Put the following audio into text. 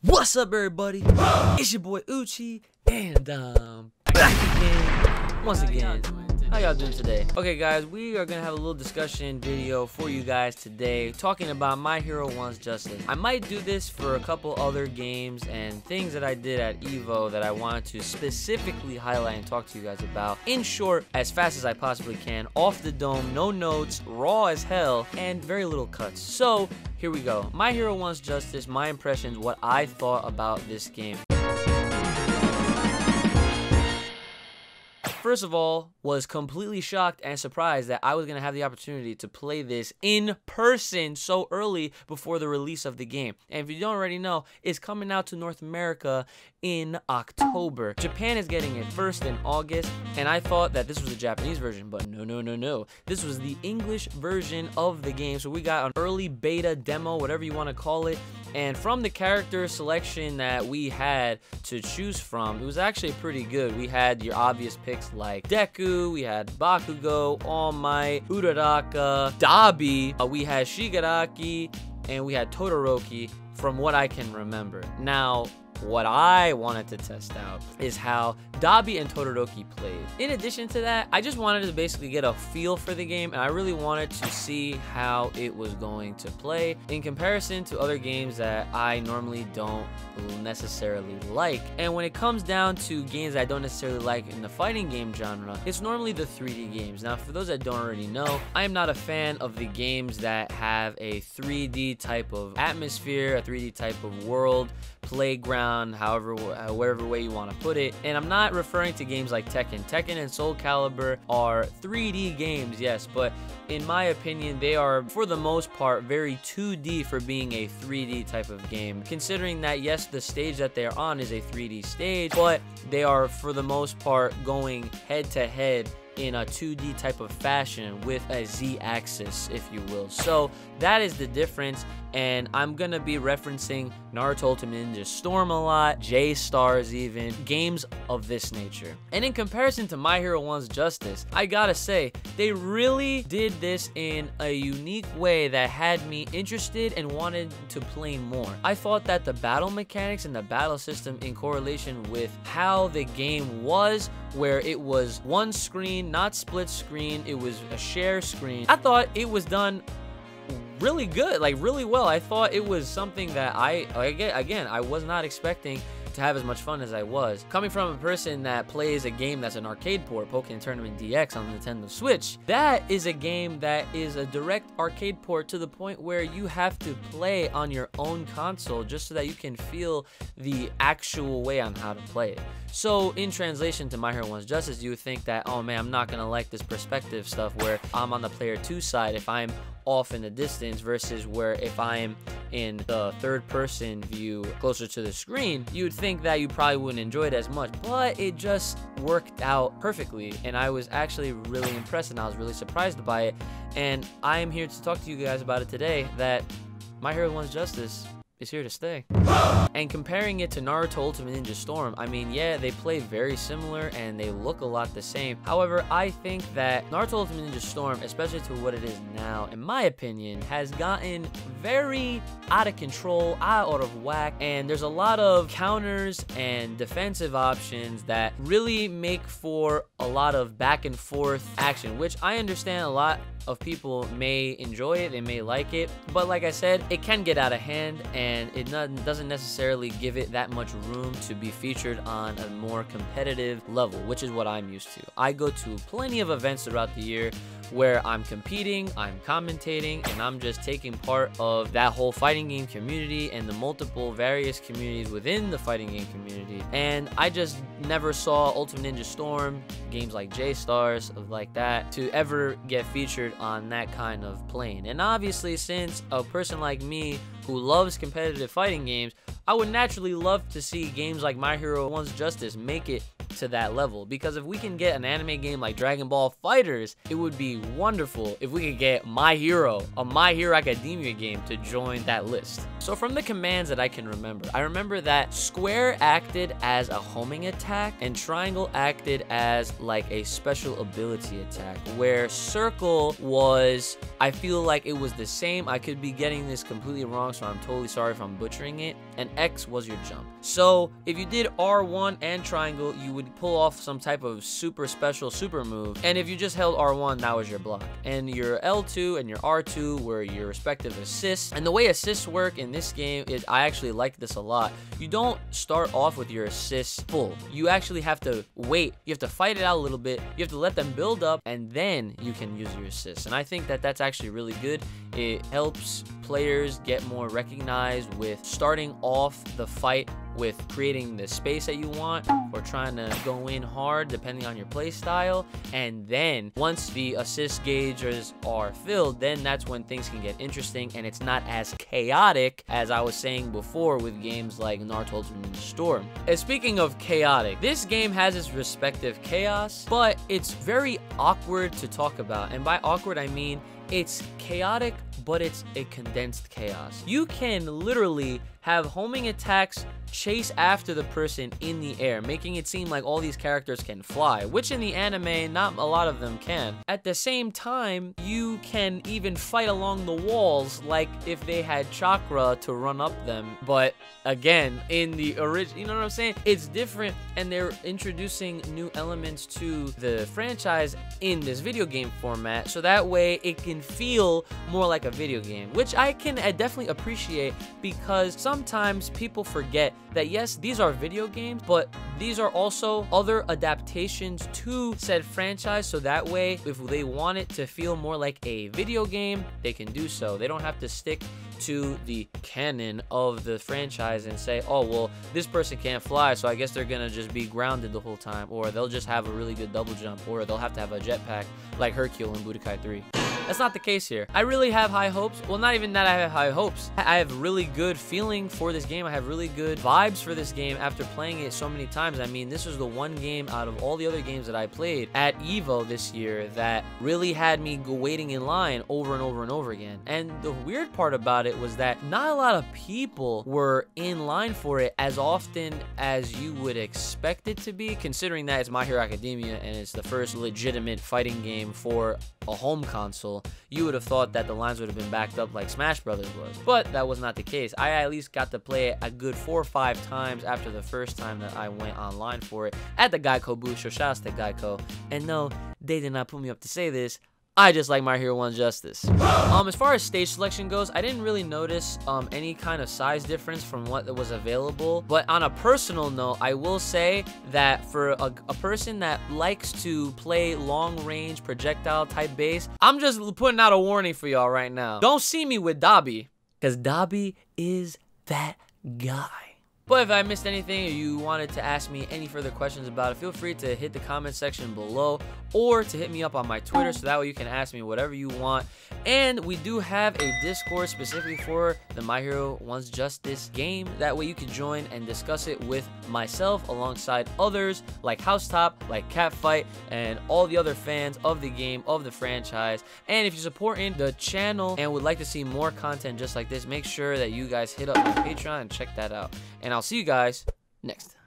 What's up, everybody? It's your boy Uchi, and back again, once again. How y'all doing today? Okay, guys, we are gonna have a little discussion video for you guys today, talking about My Hero Wants Justice. I might do this for a couple other games and things that I did at Evo that I wanted to specifically highlight and talk to you guys about. In short, as fast as I possibly can, off the dome, no notes, raw as hell, and very little cuts. So here we go. My Hero Wants Justice, my impressions, what I thought about this game. First of all, was completely shocked and surprised that I was going to have the opportunity to play this in person so early before the release of the game. And if you don't already know, it's coming out to North America in October. Japan is getting it first in August, and I thought that this was the Japanese version, but no. This was the English version of the game. So we got an early beta demo, whatever you want to call it. And from the character selection that we had to choose from, it was actually pretty good. We had your obvious picks like Deku, we had Bakugo, All Might, Uraraka, Dabi, we had Shigaraki, and we had Todoroki from what I can remember. Now, what I wanted to test out is how Dabi and Todoroki played. In addition to that, I just wanted to basically get a feel for the game, and I really wanted to see how it was going to play in comparison to other games that I normally don't necessarily like. And when it comes down to games that I don't necessarily like in the fighting game genre, it's normally the 3D games. Now, for those that don't already know, I am not a fan of the games that have a 3D type of atmosphere, a 3D type of world, playground, however, whatever way you want to put it. And I'm not referring to games like Tekken. Tekken and Soul Calibur are 3D games, yes, but in my opinion, they are, for the most part, very 2D for being a 3D type of game. Considering that, yes, the stage that they're on is a 3D stage, but they are, for the most part, going head-to-head in a 2D type of fashion with a Z-axis, if you will. So that is the difference, and I'm gonna be referencing Naruto Ultimate Ninja Storm a lot, J-Stars even, games of this nature. And in comparison to My Hero Wants Justice, I gotta say, they really did this in a unique way that had me interested and wanted to play more. I thought that the battle mechanics and the battle system in correlation with how the game was, where it was one screen, not split screen, it was a share screen. I thought it was done really good, like really well. I thought it was something that I was not expecting to have as much fun as I was. Coming from a person that plays a game that's an arcade port, Pokémon Tournament DX on the Nintendo Switch, that is a game that is a direct arcade port to the point where you have to play on your own console just so that you can feel the actual way on how to play it. So in translation to My Hero Wants Justice, you would think that, oh man, I'm not gonna like this perspective stuff where I'm on the player 2 side if I'm off in the distance, versus where if I'm in the third person view closer to the screen, you would think that you probably wouldn't enjoy it as much, but it just worked out perfectly, and I was actually really impressed and I was really surprised by it. And I am here to talk to you guys about it today, that My Hero Wants Justice is here to stay. And comparing it to Naruto Ultimate Ninja Storm, I mean, yeah, they play very similar and they look a lot the same. However, I think that Naruto Ultimate Ninja Storm, especially to what it is now, in my opinion, has gotten very out of control, out of whack, and there's a lot of counters and defensive options that really make for a lot of back and forth action, which I understand a lot of people may enjoy it, they may like it, but like I said, it can get out of hand, and it doesn't necessarily give it that much room to be featured on a more competitive level, which is what I'm used to. I go to plenty of events throughout the year where I'm competing, I'm commentating, and I'm just taking part of that whole fighting game community and the multiple various communities within the fighting game community. And I just never saw Ultimate Ninja Storm, games like J-Stars, like that, to ever get featured on that kind of plane. And obviously, since a person like me who loves competitive fighting games, I would naturally love to see games like My Hero Wants Justice make it to that level, because if we can get an anime game like Dragon Ball FighterZ, it would be wonderful if we could get My Hero, a My Hero Academia game, to join that list. So from the commands that I can remember, I remember that square acted as a homing attack and triangle acted as like a special ability attack, where circle was, I feel like it was the same. I could be getting this completely wrong, so I'm totally sorry if I'm butchering it. And X was your jump. So if you did R1 and triangle, you would pull off some type of super special super move. And if you just held R1, that was your block. And your L2 and your R2 were your respective assists. And the way assists work in this game is, I actually like this a lot. You don't start off with your assists full. You actually have to wait. You have to fight it out a little bit. You have to let them build up, and then you can use your assists. And I think that that's actually really good. It helps players get more recognized with starting off the fight with creating the space that you want, or trying to go in hard depending on your play style. And then once the assist gauges are filled, then that's when things can get interesting, and it's not as chaotic as I was saying before with games like Naruto Ultimate Ninja Storm. And speaking of chaotic, this game has its respective chaos, but it's very awkward to talk about. And by awkward, I mean it's chaotic, but it's a condensed chaos. You can literally have homing attacks chase after the person in the air, making it seem like all these characters can fly, which in the anime, not a lot of them can. At the same time, you can even fight along the walls like if they had chakra to run up them. But again, in the original, you know what I'm saying? It's different, and they're introducing new elements to the franchise in this video game format, so that way it can feel more like a video game, which I can definitely appreciate, because sometimes people forget that yes, these are video games, but these are also other adaptations to said franchise, so that way if they want it to feel more like a video game, they can do so. They don't have to stick to the canon of the franchise and say, oh, well, this person can't fly, so I guess they're gonna just be grounded the whole time, or they'll just have a really good double jump, or they'll have to have a jetpack like Hercule in Budokai 3. That's not the case here. I really have high hopes. Well, not even that I have high hopes. I have really good feeling for this game. I have really good vibes for this game after playing it so many times. I mean, this was the one game out of all the other games that I played at EVO this year that really had me waiting in line over and over and over again. And the weird part about it was that not a lot of people were in line for it as often as you would expect it to be, considering that it's My Hero Academia and it's the first legitimate fighting game for a home console. You would have thought that the lines would have been backed up like Smash Brothers was, but that was not the case. I at least got to play it a good 4 or 5 times after the first time that I went online for it at the Geico booth. So shout out to Geico. And no, they did not put me up to say this. I just like My Hero 1 Justice. As far as stage selection goes, I didn't really notice any kind of size difference from what was available. But on a personal note, I will say that for a person that likes to play long-range projectile type base, I'm just putting out a warning for y'all right now. Don't see me with Dabi, because Dabi is that guy. But if I missed anything or you wanted to ask me any further questions about it, feel free to hit the comment section below or to hit me up on my Twitter, so that way you can ask me whatever you want. And we do have a Discord specifically for the My Hero 1 Justice game. That way you can join and discuss it with myself alongside others like Housetop, like Catfight, and all the other fans of the game, of the franchise. And if you're supporting the channel and would like to see more content just like this, make sure that you guys hit up my Patreon and check that out. And I'll see you guys next time.